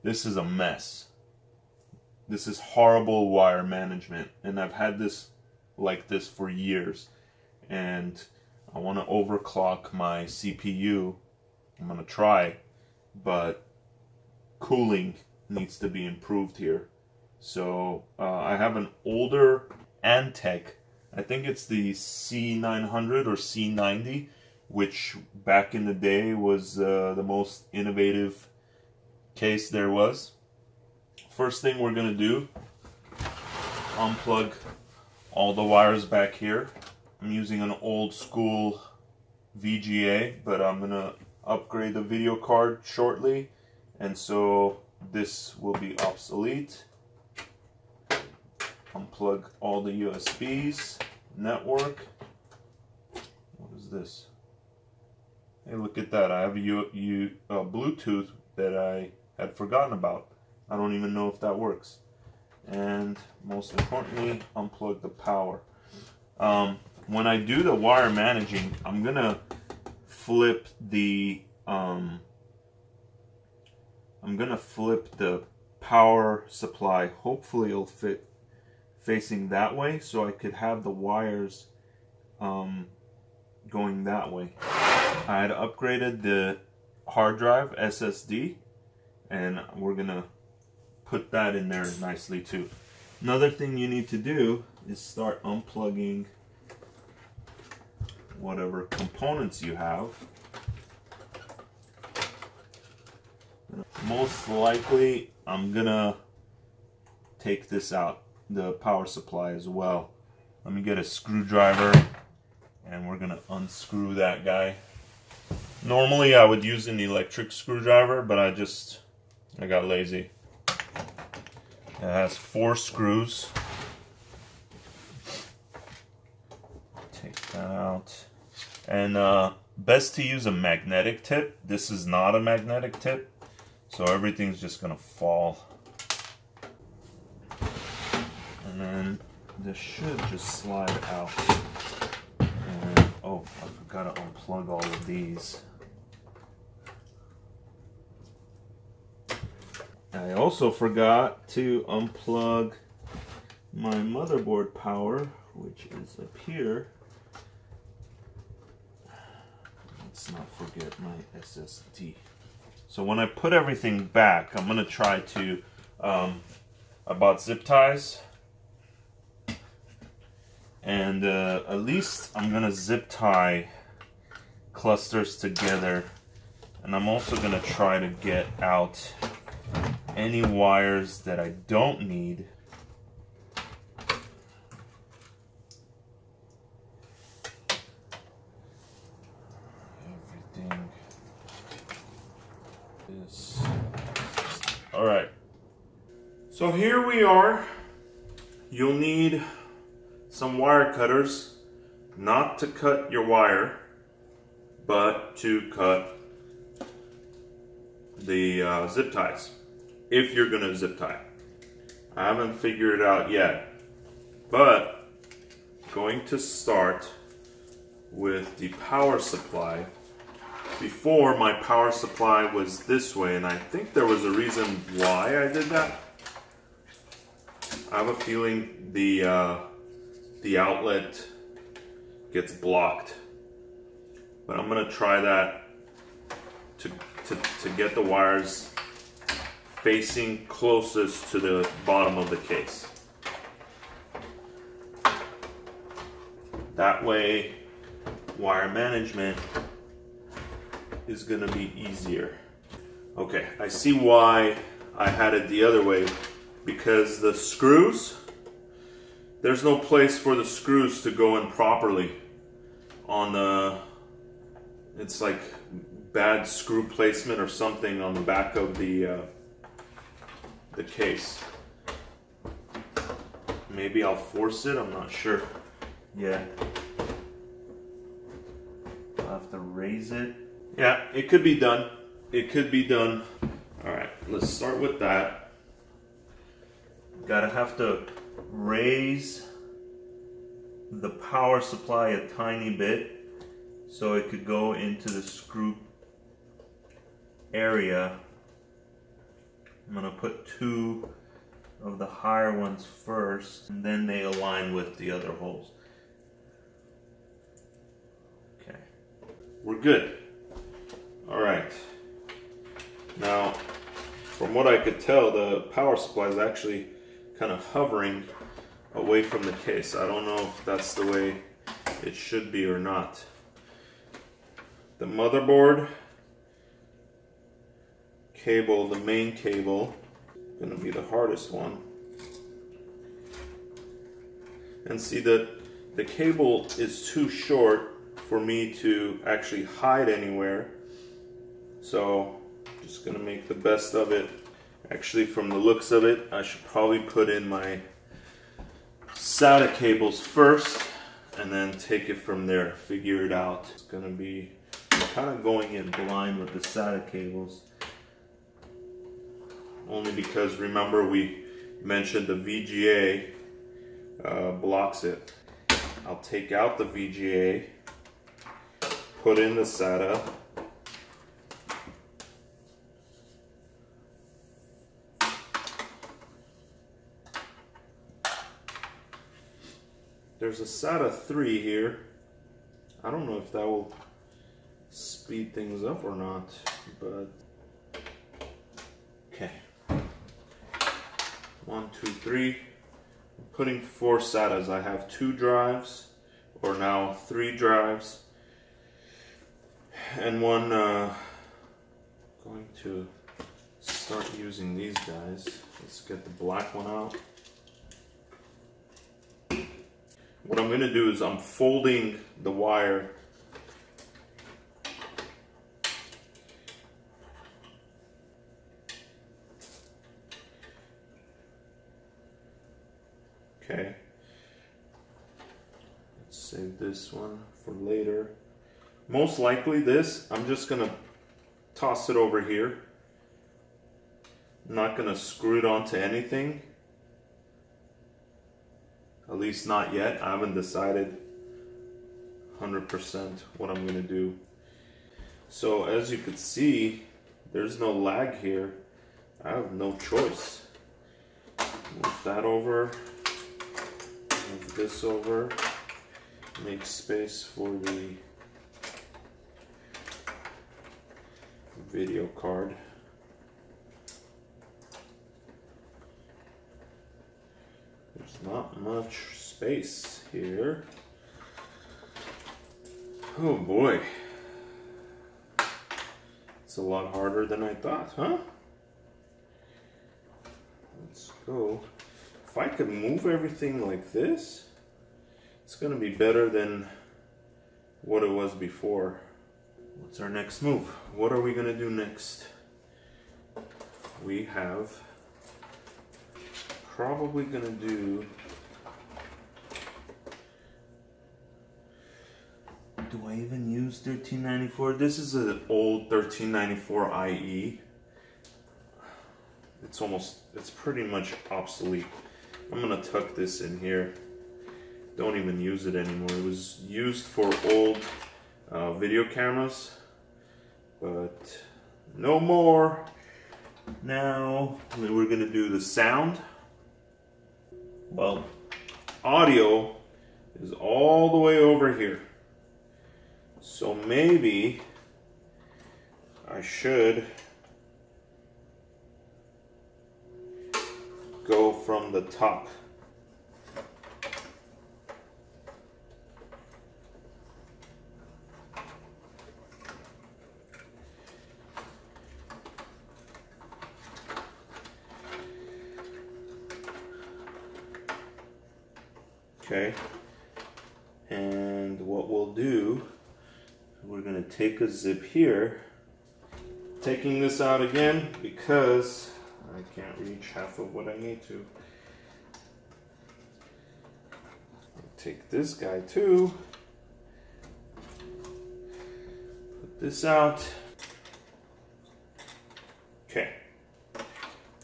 This is a mess. This is horrible wire management, and I've had this like this for years, and I want to overclock my CPU. I'm gonna try, but cooling needs to be improved here. So I have an older Antec, I think it's the C900 or C90, which back in the day was the most innovative case there was. First thing we're gonna do, unplug all the wires back here. I'm using an old school VGA, but I'm gonna upgrade the video card shortly, and so this will be obsolete. Unplug all the USBs, network. What is this? Hey, look at that. I have a Bluetooth that I had forgotten about. I don't even know if that works. And most importantly, unplug the power. When I do the wire managing, I'm gonna flip the power supply. Hopefully it'll fit facing that way, so I could have the wires going that way. I had upgraded the hard drive SSD, and we're gonna put that in there nicely too. Another thing you need to do is start unplugging whatever components you have. Most likely I'm gonna take this out, the power supply as well. Let me get a screwdriver and we're gonna unscrew that guy. Normally I would use an electric screwdriver, but I got lazy. It has 4 screws. Take that out. And best to use a magnetic tip. This is not a magnetic tip, so everything's just gonna fall. And then this should just slide out. And, oh, I forgot to unplug all of these. I also forgot to unplug my motherboard power, which is up here. Let's not forget my SSD. So when I put everything back, I'm gonna try to, I bought zip ties, and at least I'm gonna zip tie clusters together, and I'm also gonna try to get out any wires that I don't need. Everything is all right. So here we are. You'll need some wire cutters, not to cut your wire, but to cut the zip ties, if you're gonna zip tie. I haven't figured it out yet, but going to start with the power supply. Before, my power supply was this way, and I think there was a reason why I did that. I have a feeling the outlet gets blocked, but I'm gonna try that to get the wires facing closest to the bottom of the case. That way, wire management is gonna be easier. Okay, I see why I had it the other way, because the screws, there's no place for the screws to go in properly on the, it's like bad screw placement or something on the back of the case. Maybe I'll force it, I'm not sure. Yeah. I'll have to raise it. Yeah, it could be done. It could be done. All right, let's start with that. Gotta have to raise the power supply a tiny bit so it could go into the screw area. I'm gonna put two of the higher ones first, and then they align with the other holes. Okay, we're good. All right. Now, from what I could tell, the power supply is actually kind of hovering away from the case. I don't know if that's the way it should be or not. The motherboard cable, the main cable, gonna be the hardest one. And see that the cable is too short for me to actually hide anywhere. So just gonna make the best of it. Actually, from the looks of it, I should probably put in my SATA cables first and then take it from there, figure it out. It's gonna be kind of going in blind with the SATA cables. Only because, remember, we mentioned the VGA blocks it. I'll take out the VGA, put in the SATA, there's a SATA 3 here. I don't know if that will speed things up or not, but okay. 1, 2, 3. I'm putting 4 SATAs. I have 2 drives, or now 3 drives, and one going to start using these guys. Let's get the black one out. What I'm going to do is I'm folding the wire okay. Let's save this one for later. Most likely this, I'm just going to toss it over here. I'm not going to screw it onto anything. At least not yet. I haven't decided 100% what I'm going to do. So as you can see, there's no lag here. I have no choice. Move that over. Move this over. Make space for the video card. There's not much space here. Oh boy. It's a lot harder than I thought, huh? Let's go. If I could move everything like this, it's gonna be better than what it was before. What's our next move? What are we gonna do next? We have probably gonna do, do I even use 1394? This is an old 1394 IE. It's pretty much obsolete. I'm gonna tuck this in here. Don't even use it anymore. It was used for old video cameras, but no more. Now we're gonna do the sound. Well, audio is all the way over here. So maybe I should go from the top. Okay, and what we'll do, we're going to take a zip here, taking this out again because I can't reach half of what I need to. Take this guy too, put this out. Okay,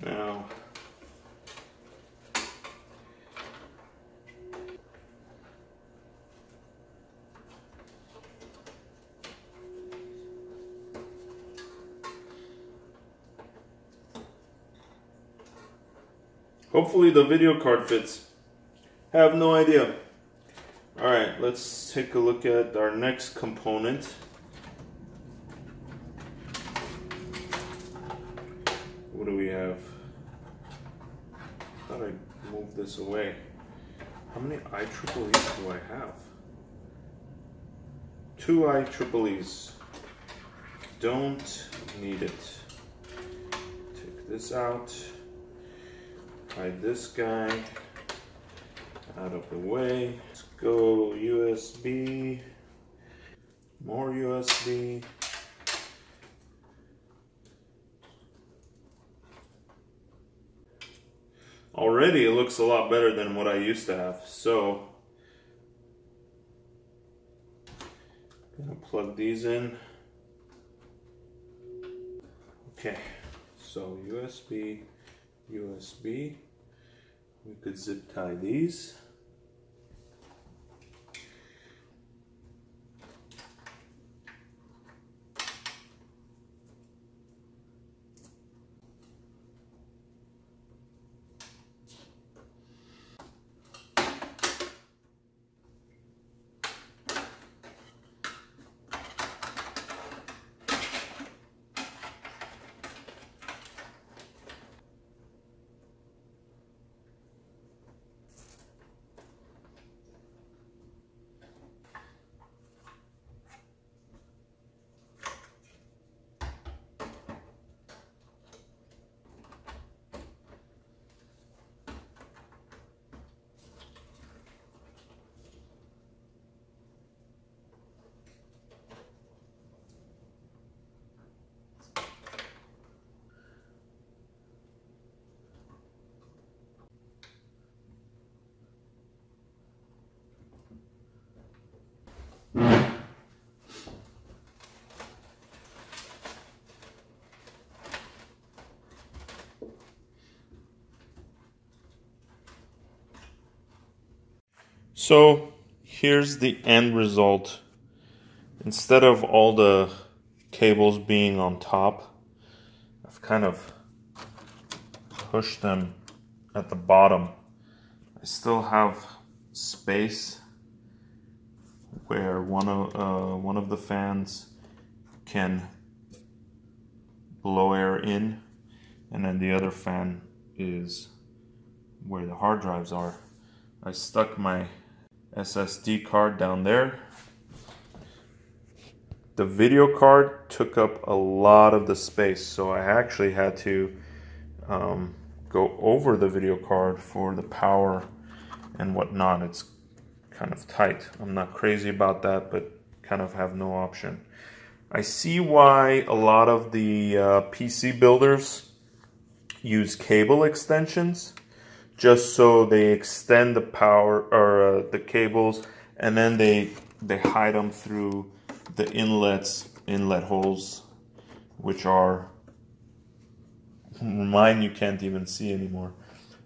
now Hopefully the video card fits. Have no idea. Alright, let's take a look at our next component. What do we have? I thought I moved this away. How many IEEEs do I have? 2 IEEEs. Don't need it. Take this out. Hide this guy out of the way. Let's go USB. More USB. Already it looks a lot better than what I used to have. So I'm gonna plug these in. Okay, so USB, USB. We could zip tie these. So here's the end result. Instead of all the cables being on top, I've kind of pushed them at the bottom. I still have space where one of the fans can blow air in, and then the other fan is where the hard drives are. I stuck my SSD card down there. The video card took up a lot of the space, so I actually had to go over the video card for the power and whatnot. It's kind of tight. I'm not crazy about that, but kind of have no option. I see why a lot of the PC builders use cable extensions, just so they extend the power or the cables, and then they hide them through the inlet holes, which are mine you can't even see anymore.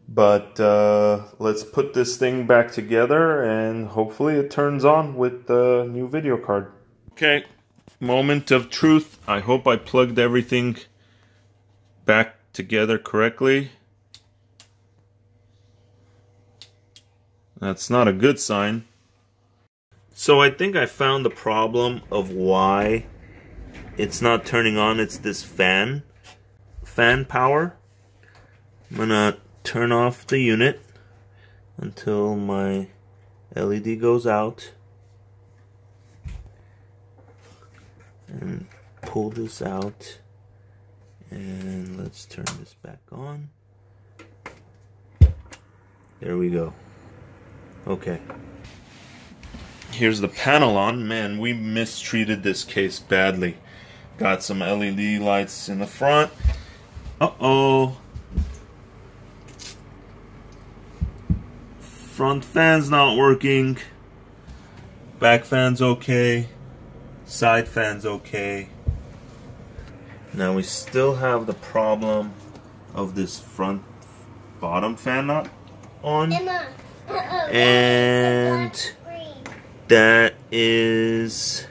But let's put this thing back together and hopefully it turns on with the new video card. Okay, moment of truth. I hope I plugged everything back together correctly. That's not a good sign. So I think I found the problem of why it's not turning on. It's this fan power. I'm gonna turn off the unit until my LED goes out and pull this out, and let's turn this back on. There we go. Okay. Here's the panel on. Man, we mistreated this case badly. Got some LED lights in the front. Uh-oh. Front fan's not working. Back fan's okay. Side fan's okay. Now we still have the problem of this front bottom fan not on. Emma. And that is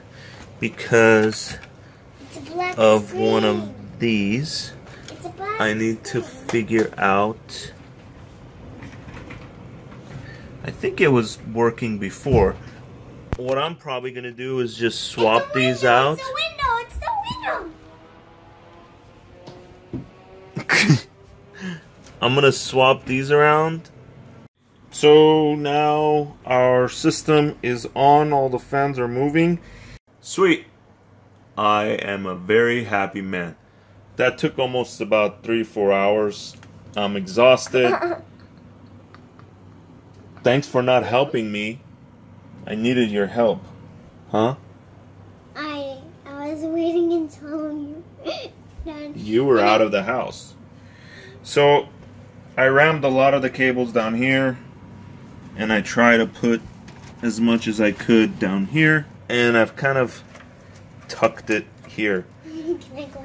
because of one of these. I need to figure out I think it was working before. What I'm probably gonna do is just swap these out. It's the window! It's the window! I'm gonna swap these around. So now our system is on, all the fans are moving. Sweet. I am a very happy man. That took almost about 3-4 hours. I'm exhausted. Thanks for not helping me. I needed your help. Huh? I was waiting until you done. You were out of the house. So I rammed a lot of the cables down here, and I try to put as much as I could down here, and I've kind of tucked it here.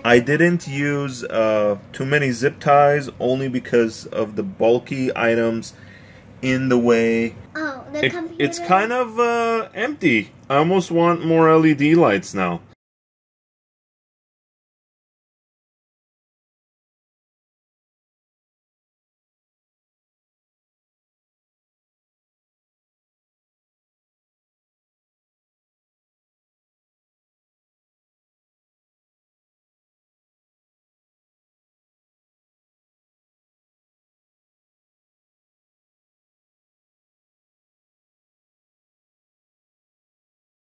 I didn't use too many zip ties, only because of the bulky items in the way. Oh, the computer. It's kind of empty. I almost want more LED lights now.